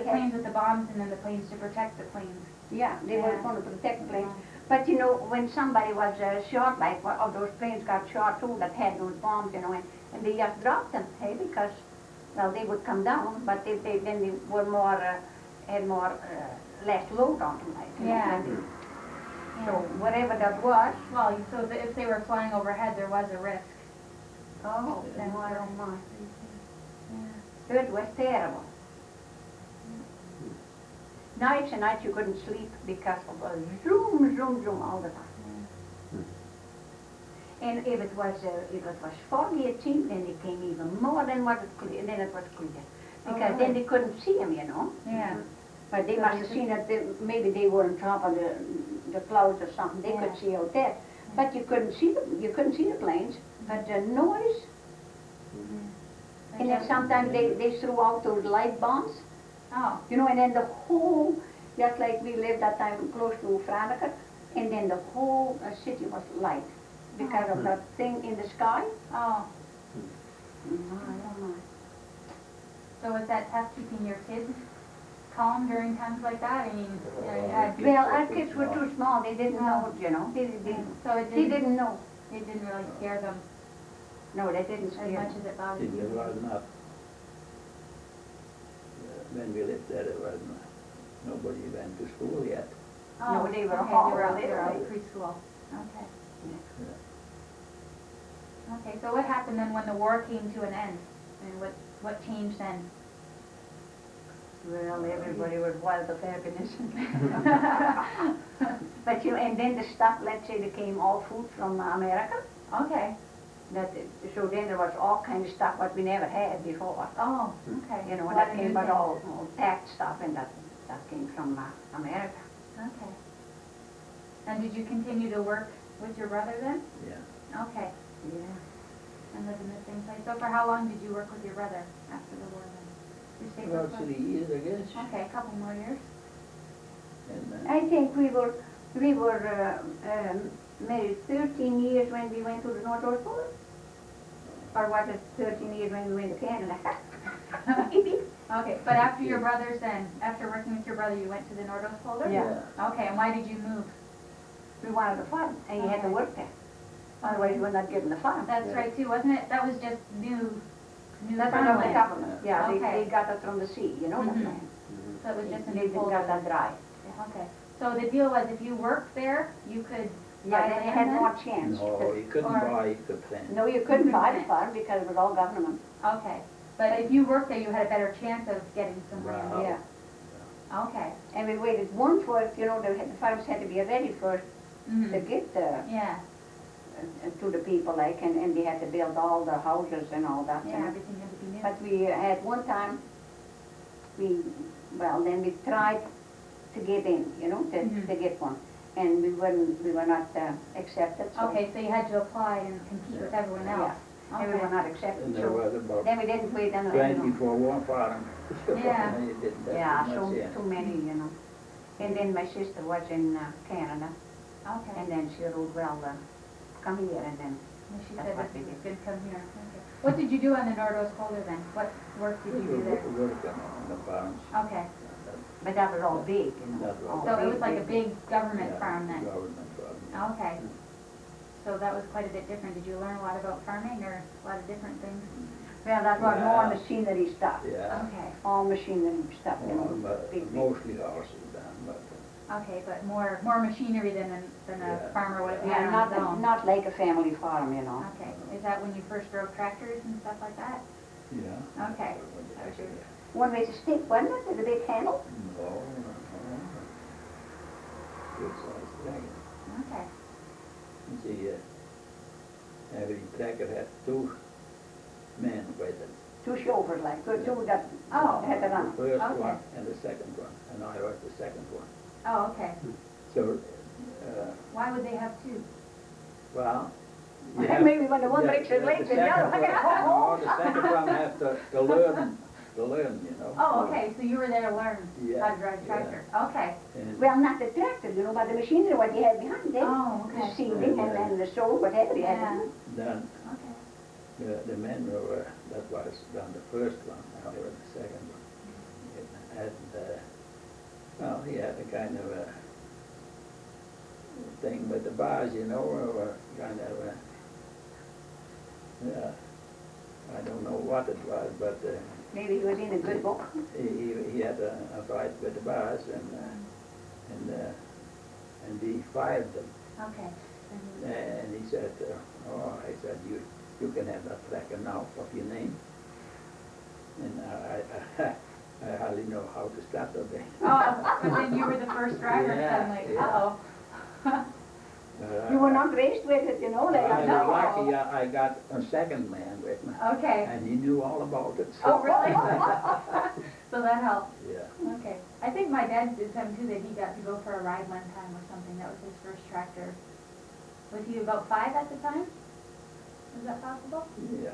planes with the bombs and then the planes to protect the planes. Yeah, they were Yeah. going to protect the planes. But you know, when somebody was shot, like one of those planes got shot too that had those bombs, you know, and they just dropped them, hey, because, well, they would come down, but then they were more, had more, less load on them, like, you know, Yeah. when they- So whatever that was. Well, so if they were flying overhead, there was a risk. Oh, Then my, oh my. Yeah. It was terrible. Nights and nights you couldn't sleep because of a zoom, zoom, zoom all the time. And if it was foggy at sea, then it came even more than what it clear. Then it was clear, because then they couldn't see him, you know. Yeah. But they So must they have seen it. Maybe they were on top of the clouds or something. They could see out there, but you couldn't see them. You couldn't see the planes. But the noise. And then sometimes they threw out those light bombs. Oh. You know, and then the whole, just like we lived that time close to Franeker, and then the whole city was light because of that thing in the sky. Oh. My. So was that tough keeping your kids calm during times like that? I mean, you know, you had... Well, our kids were too small. They didn't know, you know. So it They didn't know. It didn't really scare them No, they didn't as scare much them. as it bothered There you. was not, when we lived there, there was nobody went to school yet. Oh, No, they were okay, all they were little. preschool. Okay. Yeah. Okay, so what happened then when the war came to an end? And what changed then? Well, everybody was wild of happiness. But you know, and then the stuff, let's say, there came all food from America. Okay. So then there was all kind of stuff what we never had before. Oh, okay. You know, What that a came new about thing. all packed stuff, and that came from America. Okay. And did you continue to work with your brother then? Yeah. Okay. Yeah. And live in the same place. So for how long did you work with your brother after the war then? You stayed with About him? 3 years, I guess. Okay, a couple more years. And, I think we were married 13 years when we went to the North Pole. Or was it 13 years when we went to Canada? Okay, but after your brothers then, after working with your brother, you went to the Nordos Folder? Yeah. Okay, and why did you move? We wanted a farm, and you had to Okay. work there. Otherwise, you were not getting the farm. That's right too, wasn't it? That was just new That's from the farmland. government. Yeah, Okay. they got it from the sea, you know that Mhm. land. So it was just a They new didn't folder. got that dry. Okay, so the deal was if you worked there, you could Yeah, buy then you land had then? more chance. no, you couldn't Or- buy, you could plant. No, you couldn't buy the Couldn't. farm because it was all government. Okay, but if you worked there, you had a better chance of getting some land. Wow. Yeah. Okay. And we waited one for it, you know, the farms had to be ready first to Mhm. get Yeah, to the people, like, and they had to build all the houses and all that. yeah, everything had to be new. But we had one time, then we tried to get in, you know, to get one. And we were not accepted. So Okay, so you had to apply and compete with everyone else. And we were not accepted. And there So was about then we didn't wait another. 24 one farm. Yeah. And you didn't have Yeah, much, so yeah. too many, you know. And then my sister was in Canada, Okay. and then she wrote, well, come here, and then And she that's said what this we is did. good, come here. Okay. What did you do on the Nordos Folder then? What work did you do there? Working on the farms. Okay, But that was all big, you know. That was all so it was big, like a big government Yeah, farm then? Government farm. Okay. So that was quite a bit different. Did you learn a lot about farming or a lot of different things? Well, that was more Yeah. machinery stuff. Yeah. Okay, All machinery stuff, you know. But big, big. mostly horses then, but okay, but more machinery than a Yeah. farmer would have Yeah, had on his own. not like a family farm, you know. Okay, is that when you first drove tractors and stuff like that? yeah. Okay. One way to stick, wasn't it, with a big handle? No, no. Good size dragon. Okay. You see, every tracker had 2 men with it. Two chauffeurs, like, two that Oh. had to The run. first Okay. one and the second one, and I was the second one. Oh, okay. So, Why would they have two? well. Maybe when the one breaks his leg, the other one. No, the second one has to learn, you know. Oh, okay, so you were there to learn Yeah, how to drive tractor. Okay. And Well, not the tractor, you know, but the machinery what you had behind it. Oh, The okay. seeding and the soul, whatever you had. Yeah. then Okay. the men were, that was done the first one, I was the second one. And he had a kind of a thing with the bars, you know, or kind of a, yeah, I don't know what it was, but Maybe he was in a good book. he had a fight with the bars and he fired them. Okay. And he said, oh, I said, you can have that record now of your name. And I hardly know how to start the thing. Oh, but then you were the first driver Yeah, suddenly. yeah. Uh-oh. You were not raised with it, you know, like I was No. lucky, I got a second man with me, Okay. and he knew all about it. So. Oh, really? So that helped. Yeah. Okay. I think my dad did something too, that he got to go for a ride one time or something. That was his first tractor. Was he about 5 at the time? Is that possible? Yeah.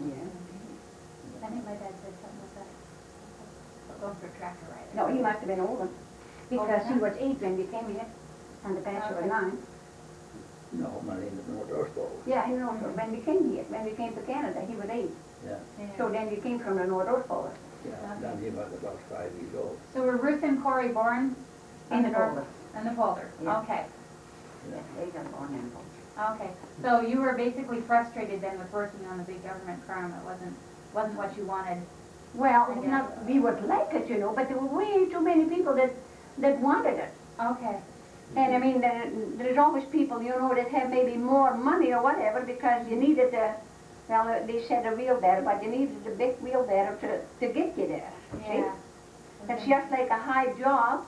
Yeah. I think my dad said something like that. Going for a tractor ride. No, he must have been older, because he Older? was 8 when we came here, and the pastor was Okay. 9. No, my name is North Pole. Yeah, you know, so when we came here, when we came to Canada, he was 8. Yeah. Yeah. So then we came from the North Pole. Yeah. Then he was about 5 years old. So were Ruth and Corey born In the North- Boulder. In the Boulder? Yeah. Okay. Yeah. They got born in Boulder. Okay. So you were basically frustrated then with working on the big government farm. It wasn't what you wanted. Well, I guess. not, we would like it, you know, but there were way too many people that wanted it. Okay. And I mean, there's always people, you know, that have maybe more money or whatever, because you needed the, well, they said a wheelbarrow, but you needed a big wheelbarrow to get you there. See? Yeah. It's just like a high job,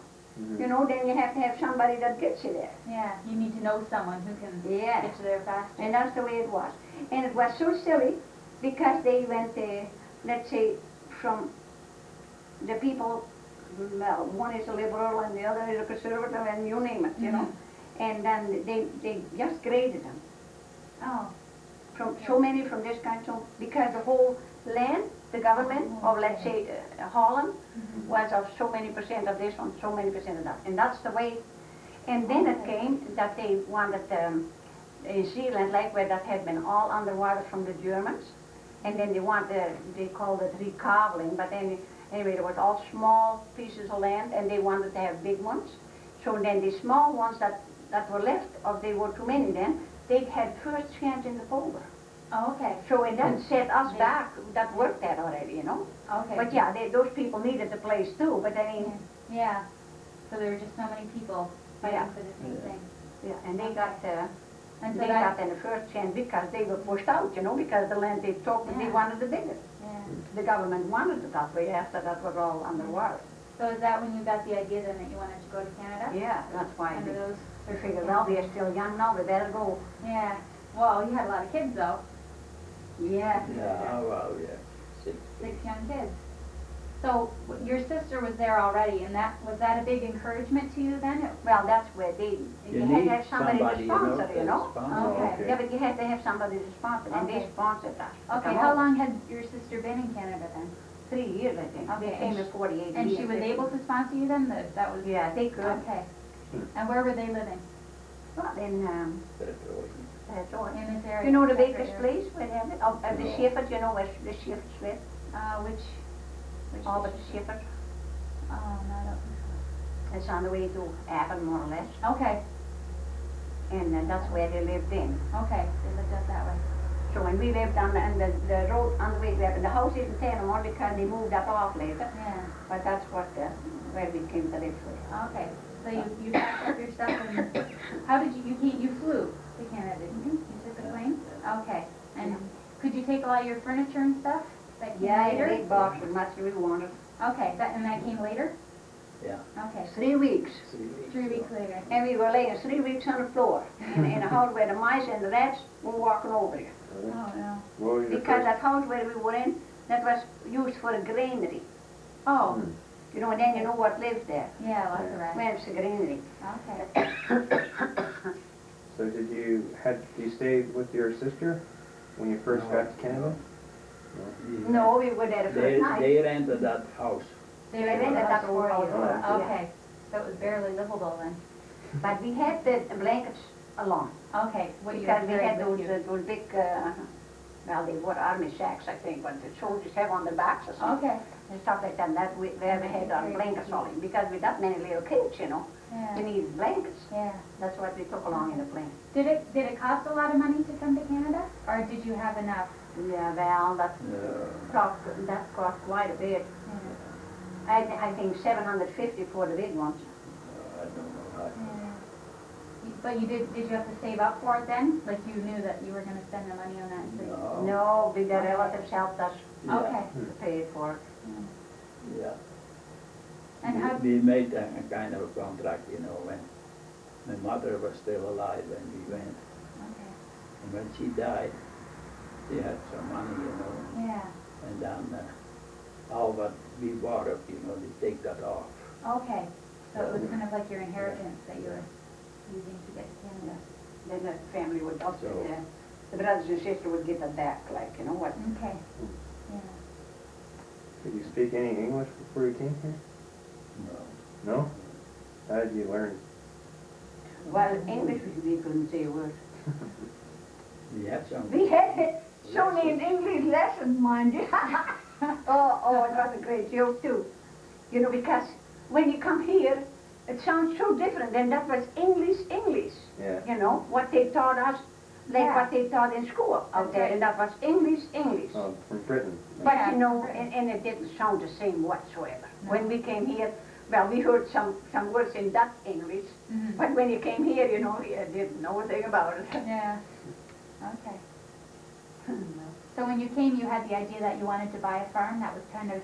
you know, then you have to have somebody that gets you there. Yeah. You need to know someone who can Yeah. get you there faster. And that's the way it was. And it was so silly, because they went, let's say, from the people, well, one is a liberal and the other is a conservative, and you name it, you know. And then they just graded them. Oh. From so many from this council, because the whole land, the government of, let's say, Holland, was of so many percent of this one, so many percent of that. And that's the way. And then it came that they wanted, in Zealand, like where that had been all underwater from the Germans, and then they called it recaveling, but then, anyway, there was all small pieces of land, and they wanted to have big ones. So then the small ones that were left, or they were too many then, they had first chance in the folder. Oh, okay. So it doesn't set us back that worked that already, you know. Okay. But yeah, those people needed the place too, but I mean, Yeah. So there were just so many people fighting Yeah. for the same thing. yeah, and they got, And so they got in the first chance because they were pushed out, you know, because the land they took, they Yeah. wanted the biggest. Yeah. The government wanted it that way after that was all underwater. So is that when you got the idea then that you wanted to go to Canada? Yeah, that's why Under those we figured, well, they're still young now, we better go. Yeah. Well, you had a lot of kids though. Yeah. Yeah, well, yeah. 6. 6 young kids. So your sister was there already, and was that a big encouragement to you then? Well, that's where you had to have somebody to sponsor, you know. Okay. Yeah, but you had to have somebody to sponsor, and they Okay. sponsored us. to Okay, come how over. long had your sister been in Canada then? 3 years, I think. Okay, They came and in 48 And years. she was able to sponsor you then? That was... Yeah, they could. Okay. And where were they living? Well, then, that's all. In this area? You know the Separate baker's area? place, where they have it? Oh, the No. Shepherd, you know where the Shepherd's live? Which Oh, but the Shepherd, Oh, no, I don't think so. it's on the way to Avon, more or less. Okay, And that's where they lived in. okay, they lived out that way. So when we lived on the road on the way to Avon, the house isn't there anymore because they moved that off later. Yeah, But that's what, where we came to live with. okay. So you packed up your stuff and how did you flew to Canada, didn't you? You took the plane? Okay. And could you take a lot of your furniture and stuff that came Yeah, later? a big box as much as we wanted. Okay, and that came later? Yeah. Okay, 3 weeks. 3 weeks. 3 weeks later. And we were laying 3 weeks on the floor in a house where the mice and the rats were walking over you. Oh, no. What was your Because first? that house where we were in, that was used for a granary. Oh, You know, and then you know what lives there. yeah, lots of rats. Well, it's a granary. Okay. So did you stay with your sister when you first got to Canada? No, we were there the They first night. rented that house. They rented rented that that whole for you. house for us, yeah. Okay, so it was barely livable then. But we had the blankets along. Okay, what you Because we had carried those, with you. those big, well, they were army sacks, I think, but the soldiers have on their backs or something. Okay, and stuff like that, that we ever had our blankets all in, because with that many little kids, you know, Yeah. you need blankets. Yeah. That's what we took along in the plane. Did it cost a lot of money to come to Canada, or did you have enough? Yeah, well, No. that cost quite a bit. Yeah. I think 750 for the big ones. I don't know. Yeah. But did you have to save up for it then? Like you knew that you were going to spend the money on that? So No. No, the relatives helped us Yeah. Okay. to pay for it. Yeah. And how? We made a kind of a contract, you know, when my mother was still alive when we went. Okay. And when she died, she had some money, you know, Yeah. and then all what we bought up, you know, they take that off. Okay. So it was kind of like your inheritance that you were using to get to Canada. Then the family would also, So- the brothers and sisters would get it back, like, you know what? Okay. Yeah. Did you speak any English before you came here? No. No? How did you learn? Well, English, we couldn't say a word. We had some. We had so many English lessons, mind you. Oh, it was a great joke too. You know, because when you come here, it sounds so different, and that was English. Yeah. You know, what they taught us, like Yeah. what they taught in school out That's there, right. and that was English. Oh, from Britain. But Yeah, you know, right. and it didn't sound the same whatsoever. No. When we came here, well, we heard some words in that English, Mhm. but when you came here, you know, you didn't know a thing about it. Yeah. Okay. So when you came, you had the idea that you wanted to buy a farm. That was kind of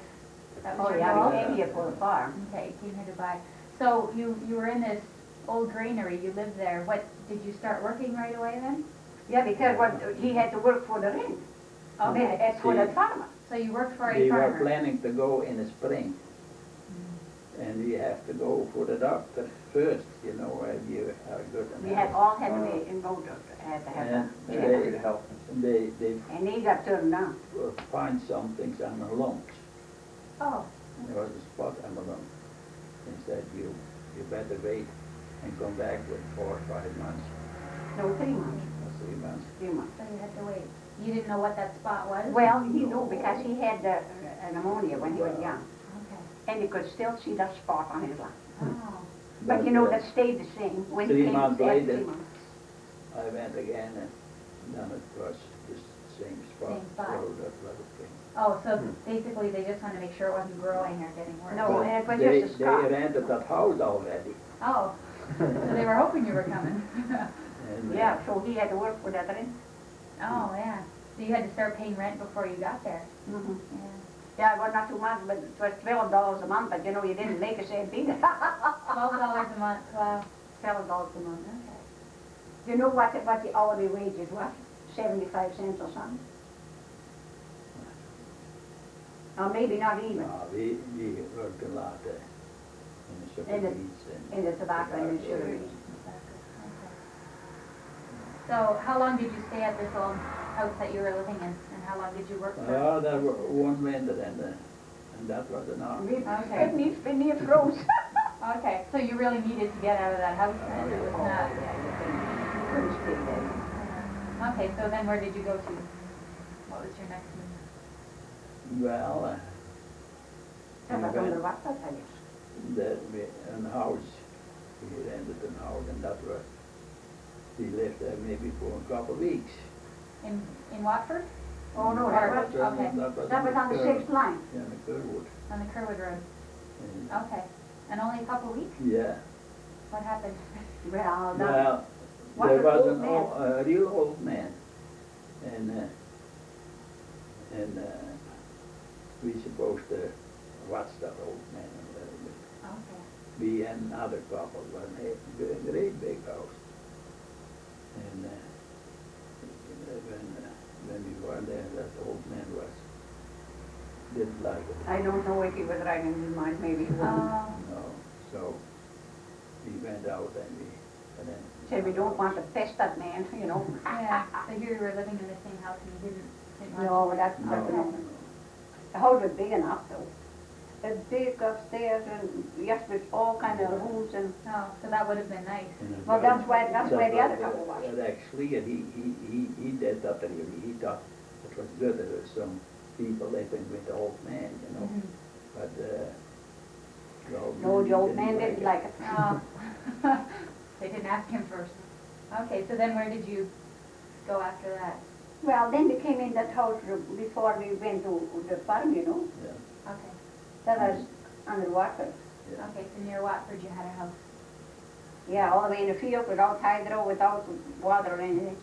that was Oh your yeah, goal? we came here for the farm. Okay, you came here to buy. So you were in this old granary. You lived there. What did you start working right away then? Yeah, because what he had to work for the rent. Okay. For the See. farmer. So you worked for a We were farmer. planning to go in the spring. And we have to go for the doctor first, you know, where you are good enough. We had all had to be in motor, had to have And that. Yeah, they- to help. They And he got turned down. find some things on the lungs. Oh. There was a spot on the lung. They said, you better wait and come back with 4 or 5 months, No, 3 months. or 3 months. 3 months. So you had to wait. You didn't know what that spot was? Well, he knew because he had pneumonia when he was young. Okay. And you could still see that spot on his lung. Oh. But you know, that stayed the same when he 3 came months after later. 3 months. I went again and then it was the same spot. Same spot. So that was okay. Oh, so basically they just wanted to make sure it wasn't growing or getting worse. No. But and it was they, just a scar. They rented that house already. Oh. So they were hoping you were coming. And, Yeah, so he had to work for that rent. Oh, yeah. So you had to start paying rent before you got there. Mm-hmm. Yeah. Yeah, it was not too much, but it was $12 a month, but you know, you didn't make a cent either. $12 a month. Wow. $12 a month. Okay. You know what the hourly wages was? 75 cents or something? Or maybe not even. we worked a lot in the sugar In the- beets and. in the tobacco and the sugar beets. Okay. So how long did you stay at this old house that you were living in? And how long did you work for? Oh, there were one winter and that was enough. We Okay. couldn't even froze. Okay. So you really needed to get out of that house then? It was Oh, not. yeah, you couldn't stay there. Okay, so then where did you go to? What was your next move? Well, That we was went- under what, I guess. an house, we rented an house and that was, we lived there maybe for a couple of weeks. In Watford? Oh, no, Or- that was, okay. that was on the 6th line. Yeah, the Kerwood. On the Kerwood Road? And, Okay. And only a couple weeks? yeah, What happened? Well, that, well, What there an was old a real old man and we supposed to watch that old man a little bit. Okay. We and another couple were in a great big house. And when we were there, that old man didn't like it. I don't know if he was right in his mind, maybe he wasn't. No, so we went out and then. Said we don't want to pest that man, you know. Yeah, so here you were living in the same house and you didn't want No, to- that's No, not no, enough. The house was big enough though. It's big upstairs and yes, with all kind of rooms and, Oh, so that would have been nice. and well, that's where the other couple was. Actually, he did that really. He thought it was good that there was some people living with the old man, you know. Mhm. but, No, the old man didn't like it. Oh. They didn't ask him first. Okay, so then where did you go after that? Well, then they came in that house before we went to the farm, you know. Yeah, Okay, That was underwater. yeah. okay, so near Watford you had a house. Yeah, all the way in the field without hydro, without water or anything.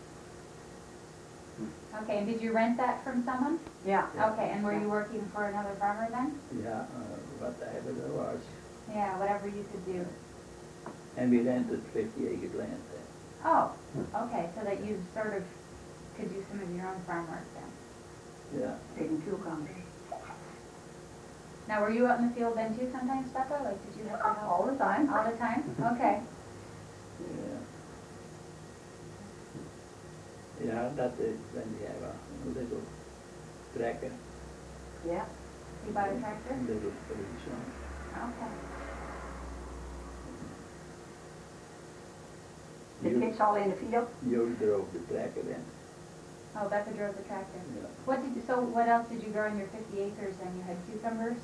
Okay, and did you rent that from someone? Yeah. Okay, and were you working for another farmer then? Yeah, whatever there was. Yeah, whatever you could do. And we rented 50 acre land there. Oh, okay, so that you sort of could do some of your own farm work then. Yeah, Taking cucumbers. Now, were you out in the field then too sometimes, Becca? Like, did you have to help? All the time. All the time? Okay. yeah. Yeah, that is when we have a little tracker, Yeah. You bought a tractor? little police one. Okay. The You, kids all in the field. you drove the tracker then. Oh, Becca drove the tractor. Yeah. So what else did you grow in your 50 acres then? You had cucumbers?